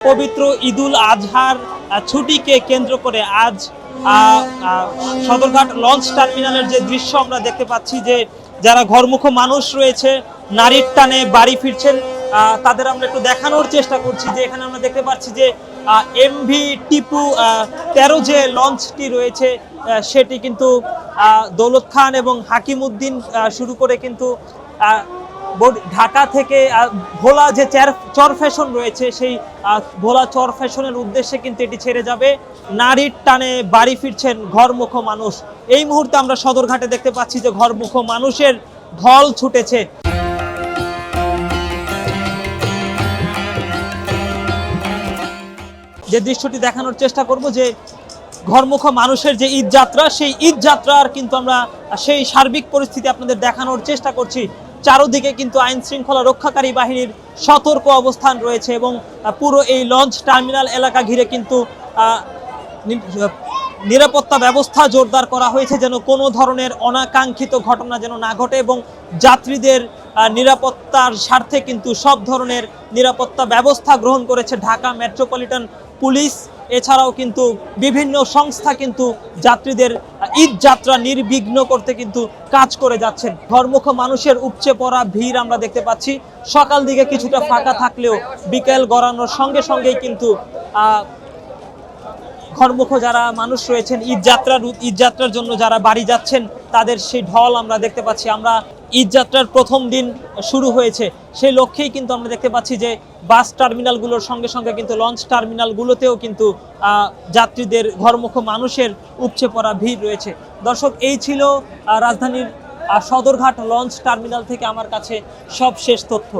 পবিত্র ঈদুল আজহার ছুটিকে কেন্দ্র করে আজ সদরঘাট লঞ্চ টার্মিনালের যে দৃশ্য আমরা দেখতে পাচ্ছি যে যারা ঘরমুখো মানুষ রয়েছে নারীর টানে বাড়ি ফিরছেন তাদের আমরা একটু দেখানোর চেষ্টা করছি যে এখানে আমরা দেখতে পাচ্ছি যে এমভি টিপু 13 যে লঞ্চটি রয়েছে সেটি কিন্তু দৌলত খান এবং হাকিমউদ্দিন শুরু করে কিন্তু ঢাকা থেকে ভোলা যে চর ফ্যাশন রয়েছে সেই ভোলা চর ফ্যাশনের উদ্দেশ্যে কিন্তু এটি ছেড়ে যাবে। নারীর টানে বাড়ি ফিরছেন ঘরমুখো মানুষ। এই মুহূর্তে আমরা সদরঘাটে দেখতে পাচ্ছি যে ঘরমুখো মানুষের ঢল ছুটেছে। যে দৃশ্যটি দেখানোর চেষ্টা করব যে ঘরমুখো মানুষের যে ঈদ যাত্রা, সেই ঈদ যাত্রার কিন্তু আমরা সেই সার্বিক পরিস্থিতি আপনাদের দেখানোর চেষ্টা করছি। চারদিকে কিন্তু আইন শৃঙ্খলা রক্ষাকারী বাহিনীর সতর্ক অবস্থান রয়েছে এবং পুরো এই লঞ্চ টার্মিনাল এলাকা ঘিরে কিন্তু নিরাপত্তা ব্যবস্থা জোরদার করা হয়েছে যেন কোনো ধরনের অনাকাঙ্ক্ষিত ঘটনা যেন না ঘটে এবং যাত্রীদের নিরাপত্তার স্বার্থে কিন্তু সব ধরনের নিরাপত্তা ব্যবস্থা গ্রহণ করেছে ঢাকা মেট্রোপলিটন পুলিশ। এছাড়াও কিন্তু বিভিন্ন সংস্থা কিন্তু যাত্রীদের ঈদ যাত্রা নির্বিঘ্ন করতে কিন্তু কাজ করে যাচ্ছেন। ঘরমুখো মানুষের উপচে পড়া ভিড় আমরা দেখতে পাচ্ছি। সকাল দিকে কিছুটা ফাঁকা থাকলেও বিকেল গড়ানোর সঙ্গে সঙ্গেই কিন্তু ঘরমুখো যারা মানুষ রয়েছেন ঈদ যাত্রার জন্য যারা বাড়ি যাচ্ছেন তাদের সেই ঢল আমরা দেখতে পাচ্ছি। আমরা ঈদ যাত্রার প্রথম দিন শুরু হয়েছে সেই লক্ষ্যেই কিন্তু আমরা দেখতে পাচ্ছি যে বাস টার্মিনালগুলোর সঙ্গে সঙ্গে কিন্তু লঞ্চ টার্মিনালগুলোতেও কিন্তু যাত্রীদের ঘরমুখো মানুষের উপচে পড়া ভিড় রয়েছে। দর্শক, এই ছিল রাজধানীর সদরঘাট লঞ্চ টার্মিনাল থেকে আমার কাছে সবশেষ তথ্য।